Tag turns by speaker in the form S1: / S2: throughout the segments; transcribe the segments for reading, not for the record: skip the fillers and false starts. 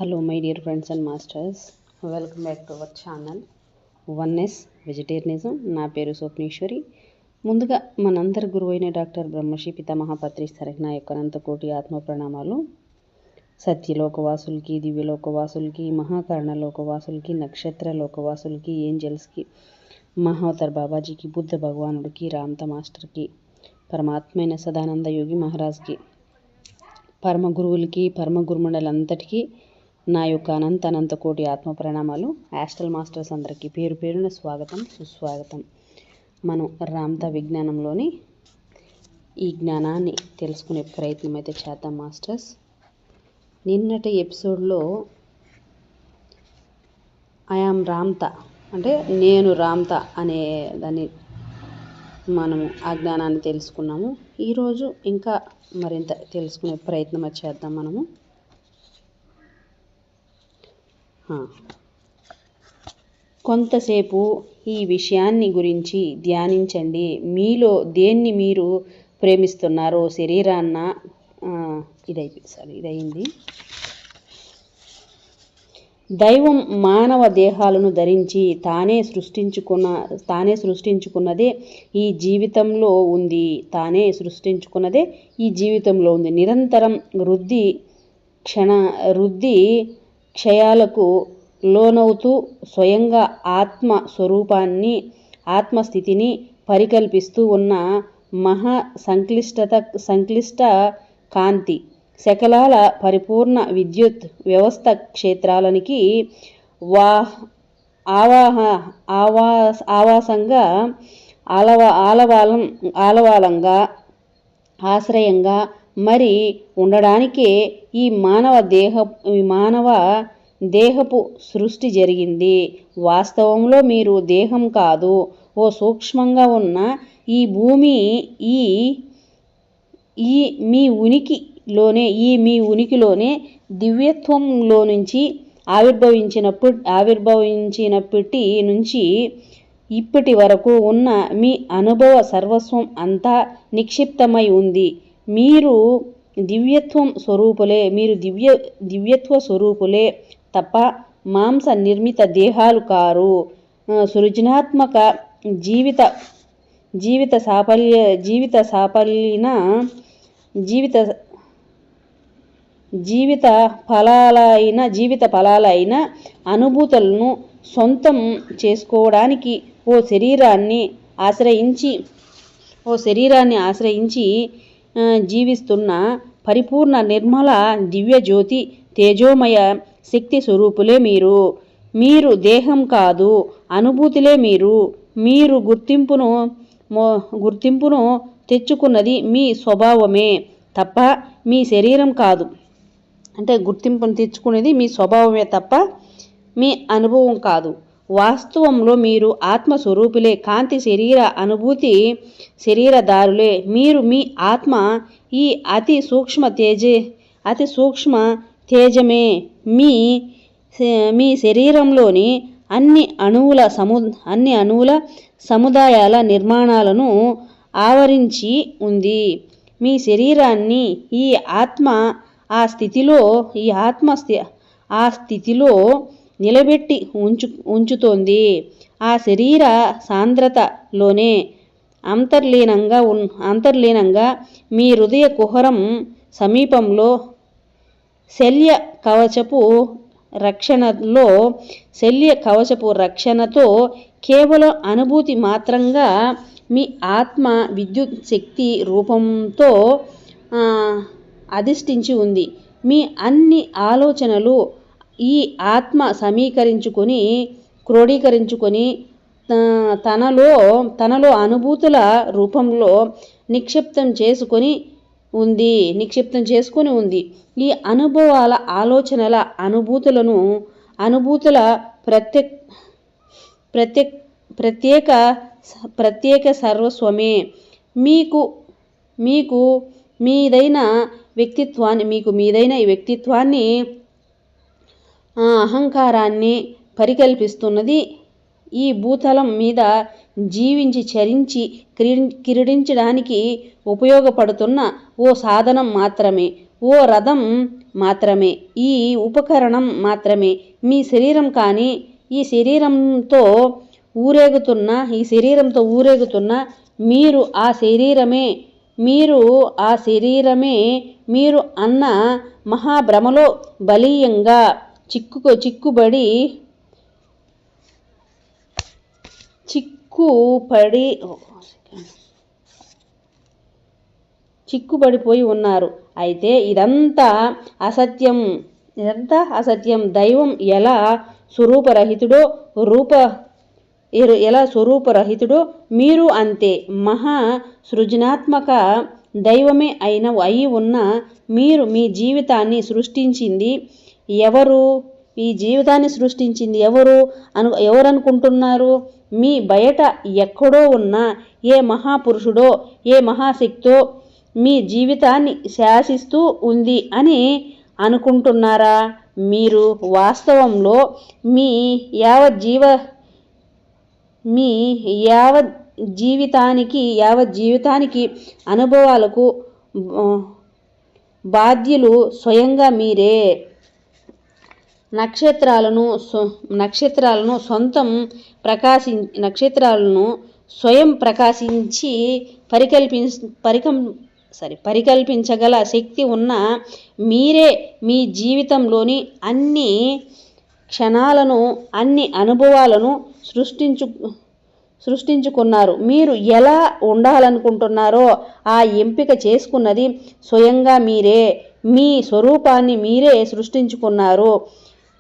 S1: Hello my dear friends and masters, welcome back to our channel oneness vegetarianism. నా పేరు స్వప్నేశ్వరి. ముందుగా మనందరి గురువైన డాక్టర్ బ్రహ్మశ్రీ పితామహ పత్రి సరికి నా యొక్క అనంతకోటి ఆత్మ ప్రణామాలు. సత్యలోకవాసులకి, దివ్యలోకవాసులకి, మహాకరణ లోకవాసులకి, నక్షత్ర లోకవాసులకి, ఏంజల్స్కి, మహావతార్ బాబాజీకి, బుద్ధ భగవానుడికి, రామత మాస్టర్కి, పరమాత్మైన సదానంద యోగి మహారాజ్కి, పరమ గురువులకి, పరమ గురుమండలంతటికీ నా యొక్క అనంత కోటి ఆత్మ ప్రణామాలు. యాస్ట్రల్ మాస్టర్స్ అందరికీ పేరు పేరున స్వాగతం, సుస్వాగతం. మనం రామత విజ్ఞానంలోని ఈ జ్ఞానాన్ని తెలుసుకునే ప్రయత్నం అయితే చేద్దాం మాస్టర్స్. నిన్నటి ఎపిసోడ్లో ఐఆమ్ రామత అంటే నేను రామత అనే దాన్ని మనము ఆ జ్ఞానాన్ని తెలుసుకున్నాము. ఈరోజు ఇంకా మరింత తెలుసుకునే ప్రయత్నం చేద్దాం మనము. కొంతసేపు ఈ విషయాన్ని గురించి ధ్యానించండి. మీలో దేన్ని మీరు ప్రేమిస్తున్నారో, శరీరాన్న ఇదైంది. దైవం మానవ దేహాలను ధరించి తానే సృష్టించుకున్నదే ఈ జీవితంలో ఉంది. నిరంతరం వృద్ధి క్షయాలకు లోనవుతూ స్వయంగా ఆత్మస్థితిని పరికల్పిస్తూ ఉన్న మహా సంక్లిష్ట కాంతి శకలాల పరిపూర్ణ విద్యుత్ వ్యవస్థ క్షేత్రాలనికి ఆవాసంగా, ఆలవాలంగా, ఆశ్రయంగా మరి ఉండడానికే ఈ మానవ దేహపు సృష్టి జరిగింది. వాస్తవంలో మీరు దేహం కాదు. ఓ సూక్ష్మంగా ఉన్న ఈ భూమి మీ ఉనికిలోనే దివ్యత్వంలో నుంచి ఆవిర్భవించినప్పటి నుంచి ఇప్పటి వరకు ఉన్న మీ అనుభవ సర్వస్వం అంతా నిక్షిప్తమై ఉంది. మీరు దివ్యత్వ స్వరూపులే తప్ప మాంస నిర్మిత దేహాలు కారు. సృజనాత్మక జీవిత ఫలాలైన అనుభూతులను సొంతం చేసుకోవడానికి ఓ శరీరాన్ని ఆశ్రయించి జీవిస్తున్న పరిపూర్ణ నిర్మల దివ్యజ్యోతి తేజోమయ శక్తి స్వరూపులే మీరు దేహం కాదు. అనుభూతులే మీరు గుర్తింపును తెచ్చుకున్నది మీ స్వభావమే తప్ప మీ శరీరం కాదు. అంటే గుర్తింపును తెచ్చుకునేది మీ స్వభావమే తప్ప మీ అనుభవం కాదు. వాస్తవంలో మీరు ఆత్మస్వరూపులే. కాంతి అనుభూతి శరీరదారులే. మీరు మీ ఆత్మ ఈ అతి సూక్ష్మ తేజమే. మీ శరీరంలోని అన్ని అణువుల సముదాయాల నిర్మాణాలను ఆవరించి ఉంది. మీ శరీరాన్ని ఈ ఆత్మ ఆ స్థితిలో నిలబెట్టి ఉంచుతోంది. ఆ శరీర సాంద్రతలోనే అంతర్లీనంగా మీ హృదయ కుహరం సమీపంలో శల్య కవచపు రక్షణతో కేవలం అనుభూతి మాత్రంగా మీ ఆత్మ విద్యుత్ శక్తి రూపంతో అధిష్ఠించి ఉంది. మీ అన్ని ఆలోచనలు ఈ ఆత్మ క్రోడీకరించుకొని తనలో అనుభూతుల రూపంలో నిక్షిప్తం చేసుకొని ఉంది. ఈ అనుభవాల ఆలోచనల అనుభూతుల ప్రత్యేక సర్వస్వమే. మీకు మీదైన వ్యక్తిత్వాన్ని అహంకారాన్ని పరికల్పిస్తున్నది ఈ భూతలం మీద జీవించి క్రీడించడానికి ఉపయోగపడుతున్న ఓ సాధనం మాత్రమే. ఓ రథం మాత్రమే, ఈ ఉపకరణం మాత్రమే. మీ శరీరం కానీ ఈ శరీరంతో ఊరేగుతున్న మీరు ఆ శరీరమే మీరు అన్న మహాభ్రమలో బలీయంగా చిక్కుపడిపోయి ఉన్నారు. అయితే ఇదంతా అసత్యం. దైవం ఎలా స్వరూపరహితుడో మీరు అంతే. మహా సృజనాత్మక దైవమే అయి ఉన్న మీరు మీ జీవితాన్ని సృష్టించింది ఎవరనుకుంటున్నారు? మీ బయట ఎక్కడో ఉన్న ఏ మహాపురుషుడో, ఏ మహాశక్తో మీ జీవితాన్ని శాసిస్తూ ఉంది అని అనుకుంటున్నారా? మీరు వాస్తవంలో మీ యావత్ జీవితానికి అనుభవాలకు బాధ్యులు స్వయంగా మీరే. నక్షత్రాలను స్వయం ప్రకాశించి పరికల్పించగల శక్తి ఉన్న మీరే మీ జీవితంలోని అన్ని క్షణాలను, అన్ని అనుభవాలను సృష్టించుకున్నారు. మీరు ఎలా ఉండాలనుకుంటున్నారో ఆ ఎంపిక చేసుకున్నది స్వయంగా మీరే. మీ స్వరూపాన్ని మీరే సృష్టించుకున్నారు.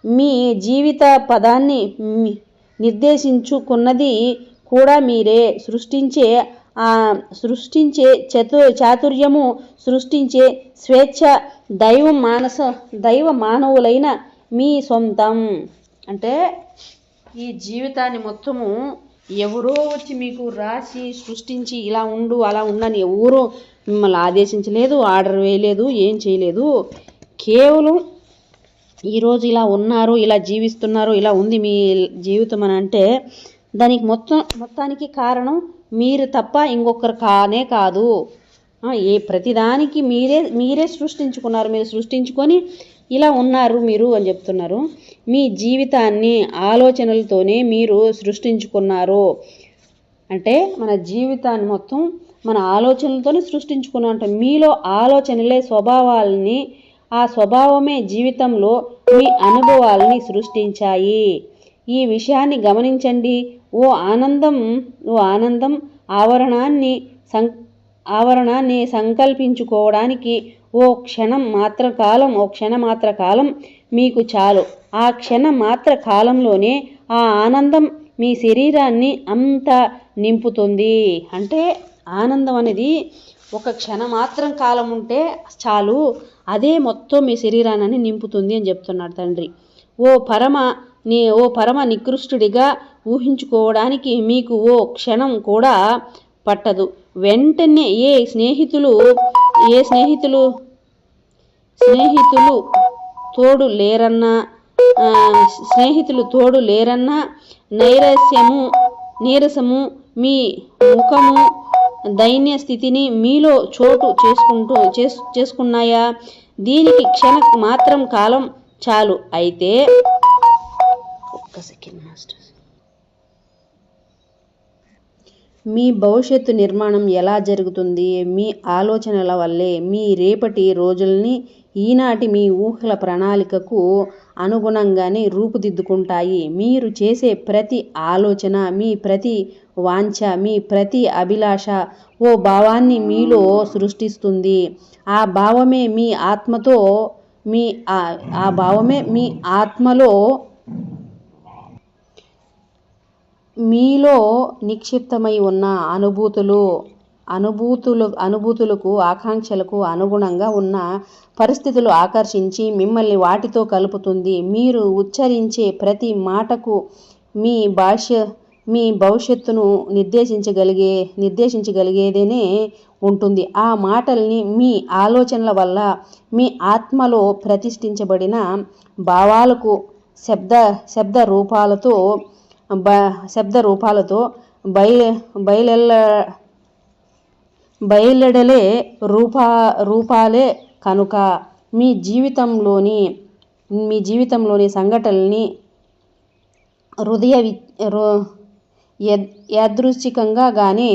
S1: మీ జీవిత పదాన్ని నిర్దేశించుకున్నది కూడా మీరే. సృష్టించే చాతుర్యము, సృష్టించే స్వేచ్ఛ దైవ మానవులైన మీ సొంతం. అంటే ఈ జీవితాన్ని మొత్తము ఎవరో వచ్చి మీకు రాసి సృష్టించి ఇలా ఉండు అలా ఉండని ఎవరో మిమ్మల్ని ఆదేశించలేదు, ఆర్డర్ వేయలేదు, ఏం చేయలేదు. కేవలం ఈరోజు ఇలా ఉన్నారు, ఇలా జీవిస్తున్నారు, ఇలా ఉంది మీ జీవితం అని అంటే దానికి మొత్తానికి కారణం మీరు తప్ప ఇంకొకరు కానే కాదు. ప్రతిదానికి మీరే సృష్టించుకున్నారు. మీరు సృష్టించుకొని ఇలా ఉన్నారు మీరు అని చెప్తున్నారు. మీ జీవితాన్ని ఆలోచనలతోనే మీరు సృష్టించుకున్నారు. అంటే మన జీవితాన్ని మొత్తం మన ఆలోచనలతోనే సృష్టించుకున్నాం. అంటే మీలో ఆలోచనలే స్వభావాలని, ఆ స్వభావమే జీవితంలో మీ అనుభవాలని సృష్టించాయి. ఈ విషయాన్ని గమనించండి. ఓ ఆనందం ఆవరణాన్ని సంకల్పించుకోవడానికి ఓ క్షణం మాత్ర కాలం మీకు చాలు. ఆ క్షణం మాత్ర కాలంలోనే ఆ ఆనందం మీ శరీరాన్ని అంతా నింపుతుంది. అంటే ఆనందం అనేది ఒక క్షణమాత్రం కాలం ఉంటే చాలు, అదే మొత్తం మీ శరీరాన్ని నింపుతుంది అని చెప్తున్నాడు తండ్రి. ఓ పరమ నికృష్టుడిగా ఊహించుకోవడానికి మీకు ఓ క్షణం కూడా పట్టదు. వెంటనే స్నేహితులు తోడు లేరన్నా నీరసము మీ ముఖము దైన్య స్థితిని మీలో చోటు చేసుకున్నాయా? దీనికి క్షణ మాత్రం కాలం చాలు. అయితే ఒక్క సెకండ్ మాస్టర్. మీ భవిష్యత్తు నిర్మాణం ఎలా జరుగుతుంది? మీ ఆలోచనల వల్లే. మీ రేపటి రోజుల్ని ఈనాటి మీ ఊహల ప్రణాళికకు అనుగుణంగానే రూపుదిద్దుకుంటాయి. మీరు చేసే ప్రతి ఆలోచన, మీ ప్రతి వాంఛ, మీ ప్రతి అభిలాష ఓ భావాన్ని మీలో సృష్టిస్తుంది. ఆ భావమే మీ ఆత్మలో మీలో నిక్షిప్తమై ఉన్న అనుభూతులకు, ఆకాంక్షలకు అనుగుణంగా ఉన్న పరిస్థితులు ఆకర్షించి మిమ్మల్ని వాటితో కలుపుతుంది. మీరు ఉచ్చరించే ప్రతి మాటకు మీ భవిష్యత్తును నిర్దేశించగలిగేదేనే ఉంటుంది. ఆ మాటల్ని మీ ఆలోచనల వల్ల మీ ఆత్మలో ప్రతిష్ఠించబడిన భావాలకు శబ్ద రూపాలతో బయలెడలే రూపాలే కనుక మీ జీవితంలోని సంఘటనల్ని యాదృచ్ఛికంగా గానీ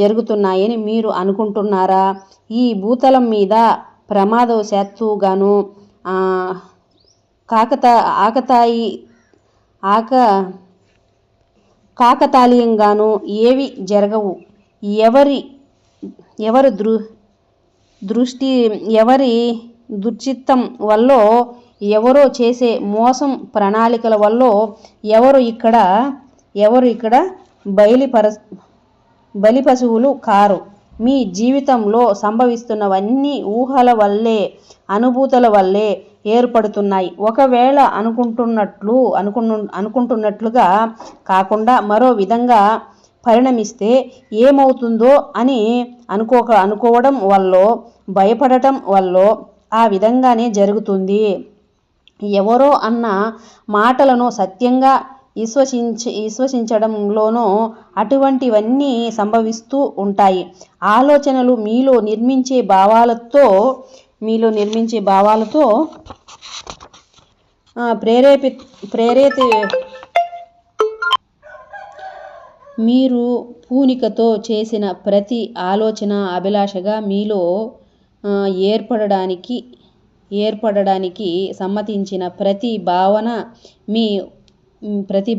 S1: జరుగుతున్నాయని మీరు అనుకుంటున్నారా? ఈ భూతలం మీద ప్రమాదవశాత్తుగాను కాకతాళీయంగాను ఏవి జరగవు. ఎవరి దుశ్చిత్తం వల్లో, ఎవరో చేసే మోసం ప్రణాళికల వల్లో ఎవరు ఇక్కడ బలి పశువులు కారు. మీ జీవితంలో సంభవిస్తున్నవన్నీ ఊహల వల్లే, అనుభూతుల వల్లే ఏర్పడుతున్నాయి. ఒకవేళ అనుకుంటున్నట్లుగా కాకుండా మరో విధంగా పరిణమిస్తే ఏమవుతుందో అని అనుకోవడం వల్లో, భయపడటం వల్లో ఆ విధంగానే జరుగుతుంది. ఎవరో అన్న మాటలను సత్యంగా విశ్వసించడంలోనూ అటువంటివన్నీ సంభవిస్తూ ఉంటాయి. ఆలోచనలు మీలో నిర్మించే భావాలతో మీరు పూనికతో చేసిన ప్రతి ఆలోచన అభిలాషగా మీలో ఏర్పడడానికి సమ్మతించిన ప్రతి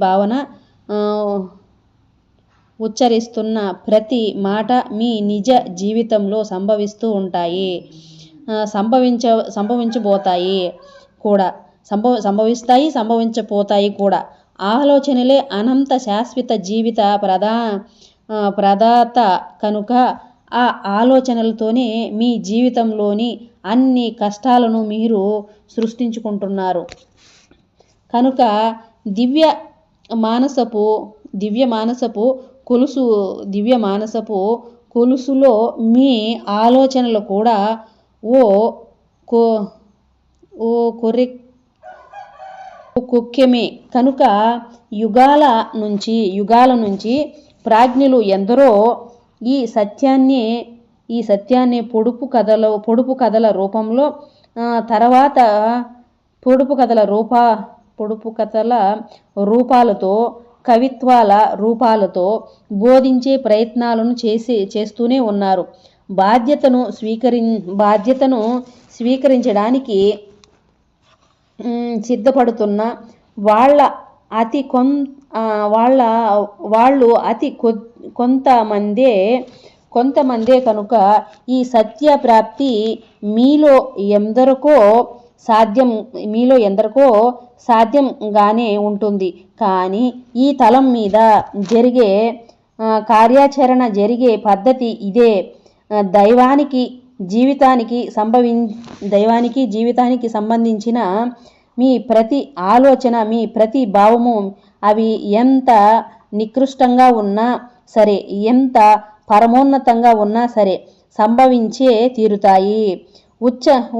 S1: భావన ఉచ్చరిస్తున్న ప్రతి మాట మీ నిజ జీవితంలో సంభవించబోతాయి కూడా. ఆలోచనలే అనంత శాశ్వత జీవిత ప్రదాత కనుక ఆ ఆలోచనలతోనే మీ జీవితంలోని అన్ని కష్టాలను మీరు సృష్టించుకుంటున్నారు. కనుక దివ్య మానసపు కొలుసులో మీ ఆలోచనలు కూడా కొక్కెమే. కనుక యుగాల నుంచి ప్రాజ్ఞులు ఎందరో ఈ సత్యాన్ని పొడుపు కథల రూపంలో, తర్వాత పొడుపు కథల రూపాలతో, కవిత్వాల రూపాలతో బోధించే ప్రయత్నాలను చేస్తూనే ఉన్నారు. బాధ్యతను స్వీకరించడానికి సిద్ధపడుతున్న వాళ్ళు అతి కొంతమందే కనుక ఈ సత్య ప్రాప్తి మీలో ఎందరికో సాధ్యంగానే ఉంటుంది. కానీ ఈ తలం మీద జరిగే కార్యాచరణ, జరిగే పద్ధతి ఇదే. దైవానికి జీవితానికి సంబంధించిన మీ ప్రతి ఆలోచన, మీ ప్రతి భావము అవి ఎంత నికృష్టంగా ఉన్నా సరే, ఎంత పరమోన్నతంగా ఉన్నా సరే సంభవించే తీరుతాయి.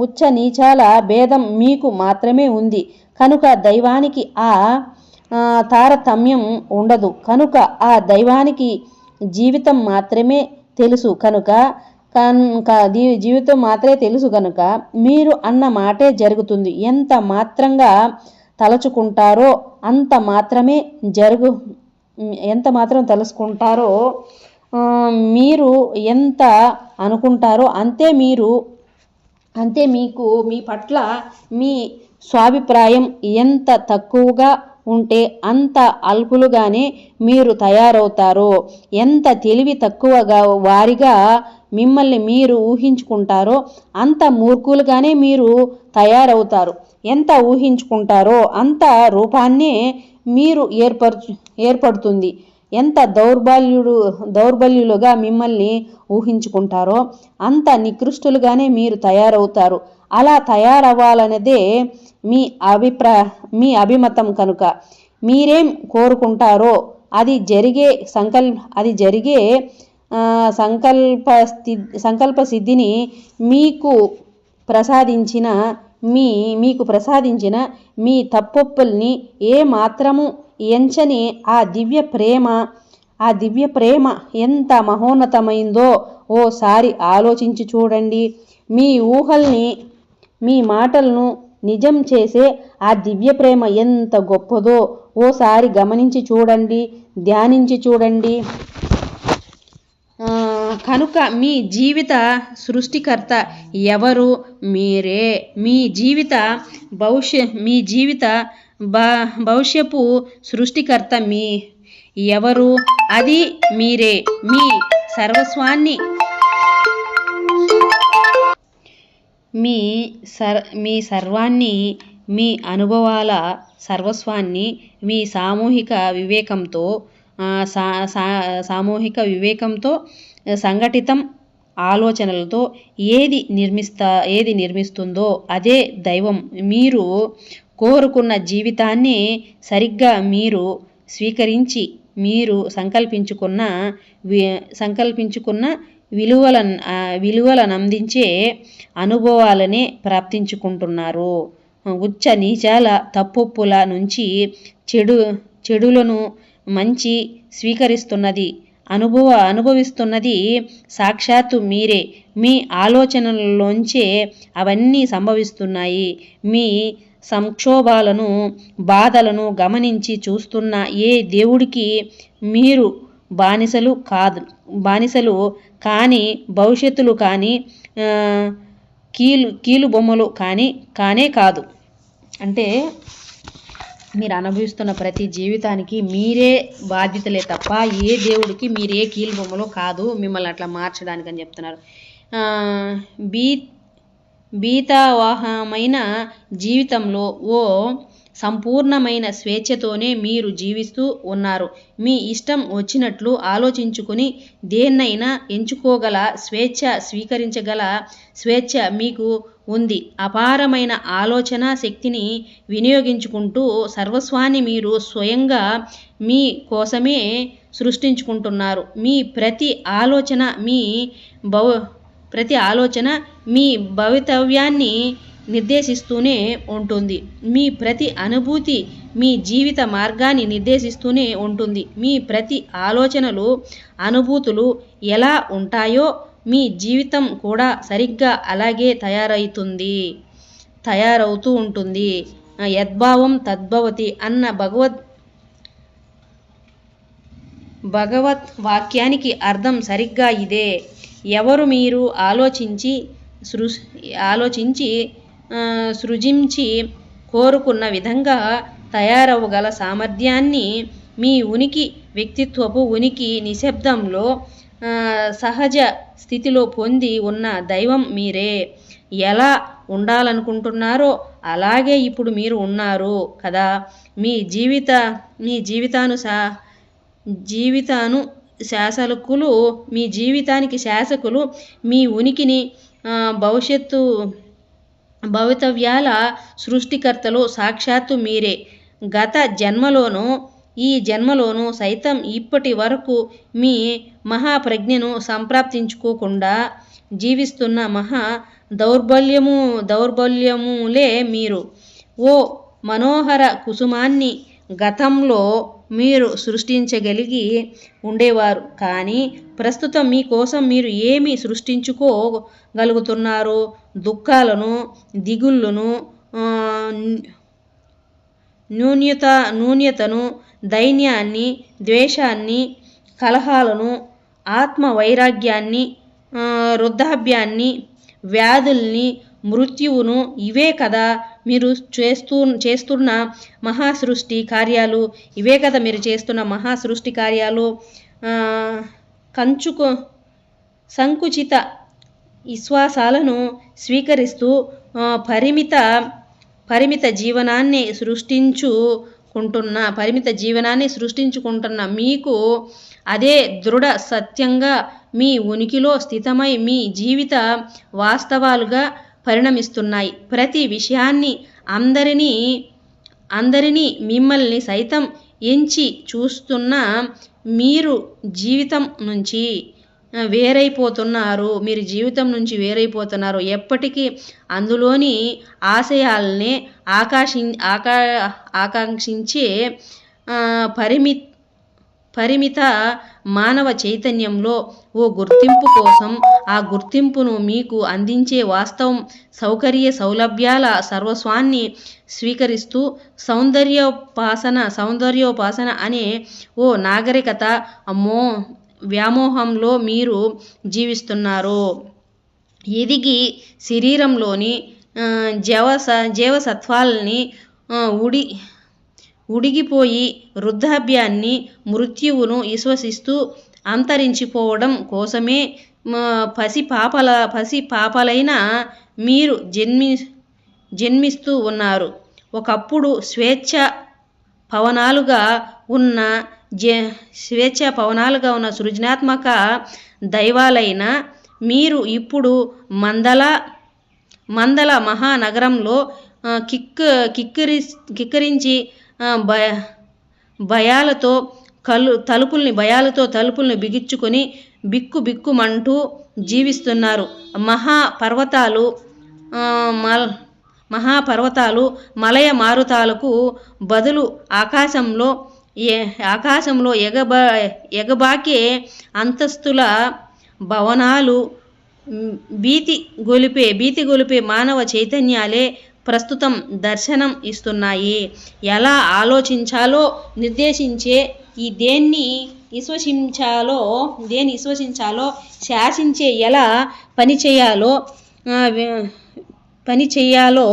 S1: ఉచ్చ నీచాల భేదం మీకు మాత్రమే ఉంది కనుక దైవానికి ఆ తారతమ్యం ఉండదు. కనుక ఆ దైవానికి జీవితం మాత్రమే తెలుసు కనుక మీరు అన్న మాటే జరుగుతుంది. ఎంత మాత్రంగా తలుచుకుంటారో అంత తలుచుకుంటారో, మీరు ఎంత అనుకుంటారో అంతే మీకు మీ పట్ల మీ స్వాభిప్రాయం ఎంత తక్కువగా ఉంటే అంత అల్పులుగానే మీరు తయారవుతారో, ఎంత తెలివి తక్కువగా వారిగా మిమ్మల్ని మీరు ఊహించుకుంటారో అంత మూర్ఖులుగానే మీరు తయారవుతారు. ఎంత ఊహించుకుంటారో అంత రూపాన్నే మీరు ఏర్పడుతుంది. ఎంత దౌర్బల్యులుగా మిమ్మల్ని ఊహించుకుంటారో అంత నికృష్టులుగానే మీరు తయారవుతారు. అలా తయారవ్వాలన్నదే మీ అభిమతం కనుక మీరేం కోరుకుంటారో అది జరిగే సంకల్ప సిద్ధిని మీకు ప్రసాదించిన మీ తప్పొప్పుల్ని ఏ మాత్రము ఎంచని ఆ దివ్య ప్రేమ ఎంత మహోన్నతమైందో ఓసారి ఆలోచించి చూడండి. మీ ఊహల్ని, మీ మాటలను నిజం చేసే ఆ దివ్య ప్రేమ ఎంత గొప్పదో ఓసారి గమనించి చూడండి, ధ్యానించి చూడండి. కనుక మీ జీవిత సృష్టికర్త ఎవరు? మీరే. మీ జీవిత భవిష్యపు సృష్టికర్త ఎవరు? అది మీరే. మీ సర్వస్వాన్ని, మీ సర్వాన్ని, మీ అనుభవాల సర్వస్వాన్ని, మీ సామూహిక వివేకంతో సంఘటితం ఆలోచనలతో ఏది నిర్మిస్తుందో అదే దైవం. మీరు కోరుకున్న జీవితాన్ని సరిగ్గా మీరు స్వీకరించి, మీరు సంకల్పించుకున్న విలువలనందించే అనుభవాలనే ప్రాప్తించుకుంటున్నారు. ఉచ్చ నీచాల తప్పొప్పుల నుంచి చెడులను మంచి స్వీకరిస్తున్నది, అనుభవిస్తున్నది సాక్షాత్తు మీరే. మీ ఆలోచనల్లోంచే అవన్నీ సంభవిస్తున్నాయి. మీ సంక్షోభాలను, బాధలను గమనించి చూస్తున్న ఏ దేవుడికి మీరు బానిసలు కాని, భవిష్యత్తులు కాని, కీలుబొమ్మలు కానే కాదు. అంటే మీరు అనుభవిస్తున్న ప్రతి జీవితానికి మీరే బాధ్యతలే తప్ప ఏ దేవుడికి మీరే కీలుబొమ్మలు కాదు మిమ్మల్ని అట్లా మార్చడానికి అని చెప్తున్నారు. భీతావహమైన జీవితంలో ఓ సంపూర్ణమైన స్వేచ్ఛతోనే మీరు జీవిస్తూ ఉన్నారు. మీ ఇష్టం వచ్చినట్లు ఆలోచించుకుని దేన్నైనా ఎంచుకోగల స్వేచ్ఛ, స్వీకరించగల స్వేచ్ఛ మీకు ఉంది. అపారమైన ఆలోచన శక్తిని వినియోగించుకుంటూ సర్వస్వాన్ని మీరు స్వయంగా మీ కోసమే సృష్టించుకుంటున్నారు. మీ ప్రతి ఆలోచన మీ భవితవ్యాన్ని నిర్దేశిస్తూనే ఉంటుంది. మీ ప్రతి అనుభూతి మీ జీవిత మార్గాన్ని నిర్దేశిస్తూనే ఉంటుంది. మీ ప్రతి ఆలోచనలు, అనుభూతులు ఎలా ఉంటాయో మీ జీవితం కూడా సరిగ్గా అలాగే తయారవుతూ ఉంటుంది. యద్భావం తద్భవతి అన్న భగవత్ వాక్యానికి అర్థం సరిగ్గా ఇదే. ఎవరు మీరు ఆలోచించి సృజించి కోరుకున్న విధంగా తయారవగల సామర్థ్యాన్ని, మీ ఉనికి, వ్యక్తిత్వపు ఉనికి నిశ్శబ్దంలో సహజ స్థితిలో పొంది ఉన్న దైవం మీరే. ఎలా ఉండాలనుకుంటున్నారో అలాగే ఇప్పుడు మీరు ఉన్నారు కదా. మీ జీవితానికి శాసకులు, మీ ఉనికిని, భవితవ్యాల సృష్టికర్తలు సాక్షాత్తు మీరే. గత జన్మలోనూ ఈ జన్మలోనూ సైతం ఇప్పటి వరకు మీ మహాప్రజ్ఞను సంప్రాప్తించుకోకుండా జీవిస్తున్న మహా దౌర్బల్యములే మీరు. ఓ మనోహర కుసుమాన్ని గతంలో మీరు సృష్టించగలిగి ఉండేవారు. కానీ ప్రస్తుతం మీ కోసం మీరు ఏమి సృష్టించుకోగలుగుతున్నారు? దుఃఖాలను, దిగుళ్ళను, న్యూన్యతను, దైన్యాన్ని, ద్వేషాన్ని, కలహాలను, ఆత్మవైరాగ్యాన్ని, వృద్ధాప్యాన్ని, వ్యాధుల్ని, మృత్యువును. ఇవే కదా మీరు చేస్తున్న మహాసృష్టి కార్యాలు. సంకుచిత విశ్వాసాలను స్వీకరిస్తూ పరిమిత జీవనాన్ని సృష్టించుకుంటున్న మీకు అదే దృఢ సత్యంగా మీ ఉనికిలో స్థితమై మీ జీవిత వాస్తవాలుగా పరిణమిస్తున్నాయి. ప్రతి విషయాన్ని, అందరినీ, మిమ్మల్ని సైతం ఎంచి చూస్తున్న మీరు జీవితం నుంచి వేరైపోతున్నారు. ఎప్పటికీ అందులోని ఆశయాలనే ఆకాంక్షించే పరిమిత మానవ చైతన్యంలో ఓ గుర్తింపు కోసం ఆ గుర్తింపును మీకు అందించే వాస్తవం సౌకర్య సౌలభ్యాల సర్వస్వాన్ని స్వీకరిస్తూ సౌందర్యోపాసన అనే ఓ నాగరికత వ్యామోహంలో మీరు జీవిస్తున్నారు. ఎదిగి శరీరంలోని జీవసత్వాల్ని ఉడిగిపోయి వృద్ధాప్యాన్ని మృత్యువును విశ్వసిస్తూ అంతరించిపోవడం కోసమే పసిపాపలైన మీరు జన్మిస్తూ ఉన్నారు. ఒకప్పుడు స్వేచ్ఛ పవనాలుగా ఉన్న సృజనాత్మక దైవాలైన మీరు ఇప్పుడు మందల మహానగరంలో కిక్కిరించి భయాలతో తలుపుల్ని బిగించుకొని బిక్కుమంటూ జీవిస్తున్నారు. మహాపర్వతాలు మలయ మారుతాలకు బదులు ఆకాశంలో ఎగబాకే అంతస్తుల భవనాలు భీతి గొలిపే మానవ చైతన్యాలే ప్రస్తుతం దర్శనం ఇస్తున్నాయి. ఎలా ఆలోచించాలో నిర్దేశించే దేన్ని విశ్వసించాలో శాసించే ఎలా పనిచేయాలో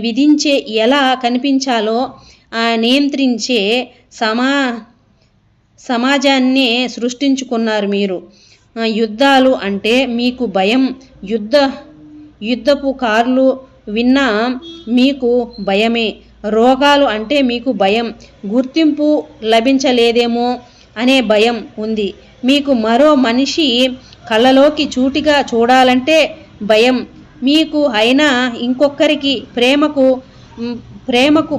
S1: విధించే ఎలా కనిపించాలో నియంత్రించే సమాజాన్నే సృష్టించుకున్నారు మీరు. యుద్ధాలు అంటే మీకు భయం. యుద్ధపు కార్లు విన్నా మీకు భయమే. రోగాలు అంటే మీకు భయం. గుర్తింపు లభించలేదేమో అనే భయం ఉంది మీకు. మరో మనిషి కళ్ళలోకి సూటిగా చూడాలంటే భయం మీకు. అయినా ఇంకొకరికి ప్రేమకు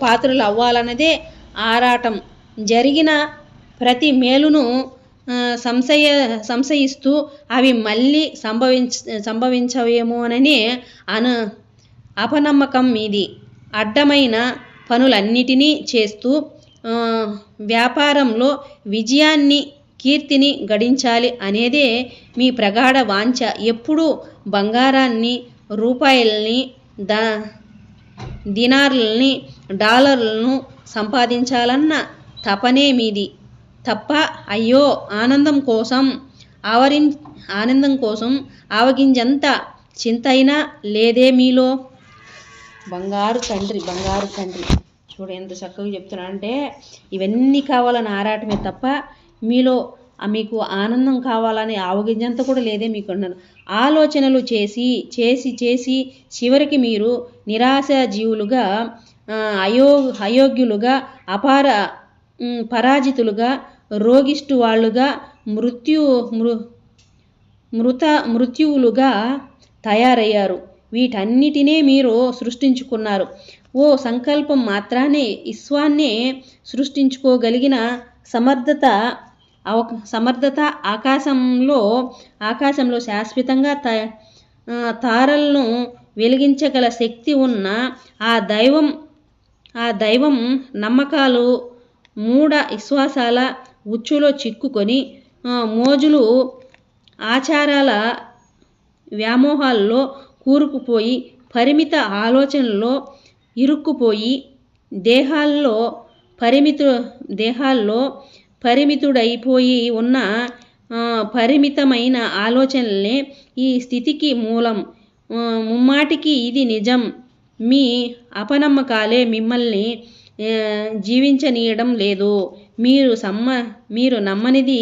S1: పాత్రులవ్వాలన్నదే ఆరాటం. జరిగిన ప్రతి మేలును సంశయిస్తూ అవి మళ్ళీ సంభవించవేమోననే అపనమ్మకం మీది. అడ్డమైన పనులన్నిటినీ చేస్తూ వ్యాపారంలో విజయాన్ని కీర్తిని గడించాలి అనేదే మీ ప్రగాఢ వాంఛ. ఎప్పుడూ బంగారాన్ని రూపాయల్ని దినార్లని డాలర్లను సంపాదించాలన్న తపనే మీది తప్ప అయ్యో ఆనందం కోసం ఆవగింజంత చింతైనా లేదే మీలో. బంగారు తండ్రి చూడు ఎంత చక్కగా చెప్తున్నానంటే ఇవన్నీ కావాలని ఆరాటమే తప్ప మీలో మీకు ఆనందం కావాలని ఆవగింజంత కూడా లేదే మీకు అన్నాను. ఆలోచనలు చేసి చివరికి మీరు నిరాశాజీవులుగా అయోగ్యులుగా పరాజితులుగా రోగిష్టు వాళ్ళుగా మృత్యువులుగా తయారయ్యారు. వీటన్నిటినే మీరు సృష్టించుకున్నారు. ఓ సంకల్పం మాత్రానే విశ్వాన్నే సృష్టించుకోగలిగిన సమర్థత ఆకాశంలో శాశ్వతంగా తారలను వెలిగించగల శక్తి ఉన్న ఆ దైవం నమ్మకాలు మూఢ విశ్వాసాల ఉచ్చులో చిక్కుకొని మోజులు ఆచారాల వ్యామోహాల్లో కూరుకుపోయి పరిమిత ఆలోచనల్లో ఇరుక్కుపోయి దేహాల్లో పరిమితుడైపోయి ఉన్న పరిమితమైన ఆలోచనలే ఈ స్థితికి మూలం. ముమ్మాటికి ఇది నిజం. మీ అపనమ్మకాలే మిమ్మల్ని జీవించనీయడం లేదు. మీరు నమ్మనిది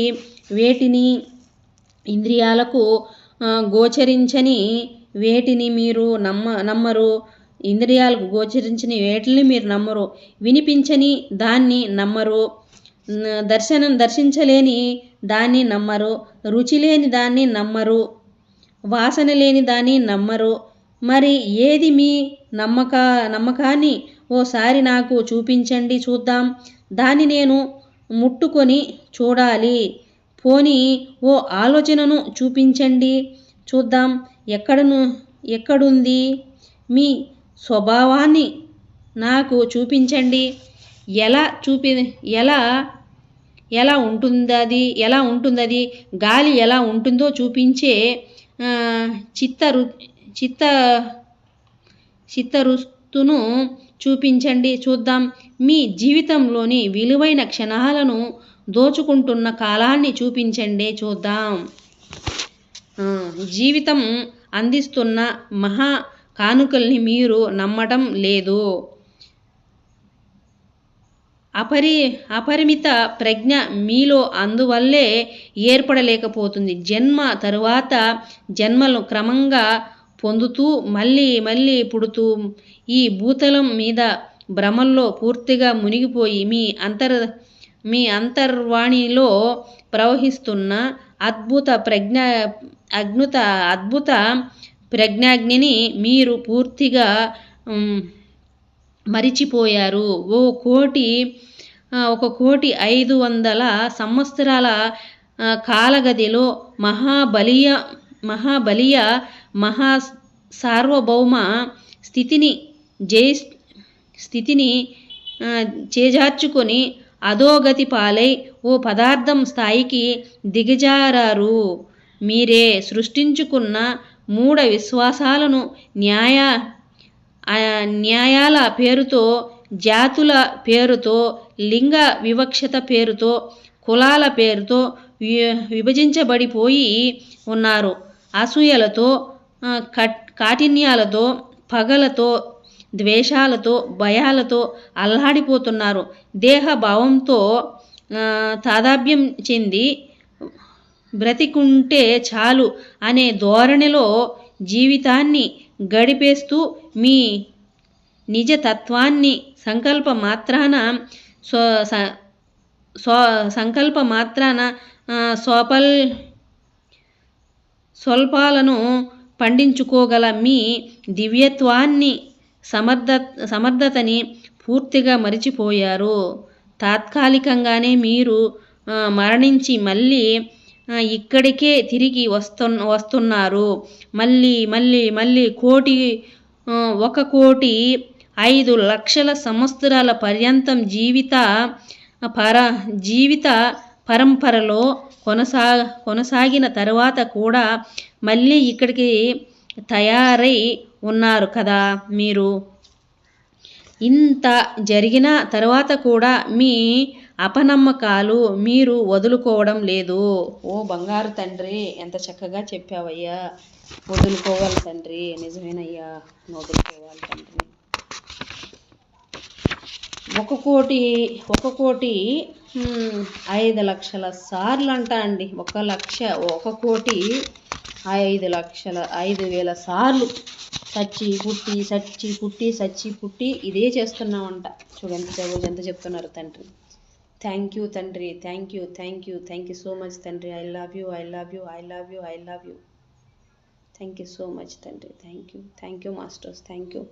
S1: వేటిని ఇంద్రియాలకు గోచరించని వేటిని మీరు నమ్మరు. ఇంద్రియాలకు గోచరించని వేటిని మీరు నమ్మరు. వినిపించని దాన్ని నమ్మరు. దర్శించలేని దాన్ని నమ్మరు. రుచి లేని దాన్ని నమ్మరు. వాసన లేని దాన్ని నమ్మరు. మరి ఏది మీ నమ్మకాన్ని ఓసారి నాకు చూపించండి చూద్దాం. దాన్ని నేను ముట్టుకొని చూడాలి. పోనీ ఓ ఆలోచనను చూపించండి చూద్దాం. ఎక్కడుంది మీ స్వభావాన్ని నాకు చూపించండి. ఎలా ఎలా ఉంటుందది గాలి ఎలా ఉంటుందో చూపించే చిత్తరుస్తును చూపించండి చూద్దాం. మీ జీవితంలోని విలువైన క్షణాలను దోచుకుంటున్న కాలాన్ని చూపించండి చూద్దాం. జీవితం అందిస్తున్న మహా కానుకల్ని మీరు నమ్మటం లేదు. అపరిమిత ప్రజ్ఞ మీలో అందువల్లే ఏర్పడలేకపోతుంది. జన్మ తరువాత జన్మలను క్రమంగా పొందుతూ మళ్ళీ పుడుతూ ఈ భూతలం మీద భ్రమల్లో పూర్తిగా మునిగిపోయి మీ అంతర్వాణిలో ప్రవహిస్తున్న అద్భుత ప్రజ్ఞాగ్నిని మీరు పూర్తిగా మరిచిపోయారు. 1,500,000 సంవత్సరాల కాలగదిలో మహాబలీయ సార్వభౌమ స్థితిని చేజార్చుకొని అధోగతి పాలై ఓ పదార్థం స్థాయికి దిగజారారు. మీరే సృష్టించుకున్న మూఢ విశ్వాసాలను న్యాయాల పేరుతో, జాతుల పేరుతో, లింగ వివక్షత పేరుతో, కులాల పేరుతో విభజించబడిపోయి ఉన్నారు. అసూయలతో, కాఠిన్యాలతో, పగలతో, ద్వేషాలతో, భయాలతో అల్లాడిపోతున్నారు. దేహభావంతో తాదాత్మ్యం చెంది బ్రతికుంటే చాలు అనే ధోరణిలో జీవితాన్ని గడిపేస్తూ మీ నిజతత్వాన్ని సంకల్పమాత్రాన స్వల్పాలను పండించుకోగల మీ దివ్యత్వాన్ని, సమర్థతని పూర్తిగా మరిచిపోయారు. తాత్కాలికంగానే మీరు మరణించి మళ్ళీ ఇక్కడికే తిరిగి వస్తున్నారు. మళ్ళీ 1,05,00,000 సంవత్సరాల పర్యంతం జీవిత పరంపరలో కొనసాగిన తర్వాత కూడా మళ్ళీ ఇక్కడికి తయారై ఉన్నారు కదా మీరు. ఇంత జరిగిన తర్వాత కూడా మీ అపనమ్మకాలు మీరు వదులుకోవడం లేదు. ఓ బంగారు తండ్రి, ఎంత చక్కగా చెప్పావయ్యా. వదులుకోవాలి తండ్రి, నిజమేనయ్యా, వదులుకోవాలి తండ్రి. 1,05,00,000 సార్లు అంట అండి. 1,05,00,000 సార్లు చచ్చి పుట్టి ఇదే చేస్తున్నామంట. చూడు ఎంత చెప్తున్నారు తండ్రి. థ్యాంక్ యూ తండ్రి, థ్యాంక్ యూ సో మచ్ తండ్రి. I love you. Thank you so much తండ్రి. Thank you masters. Thank you.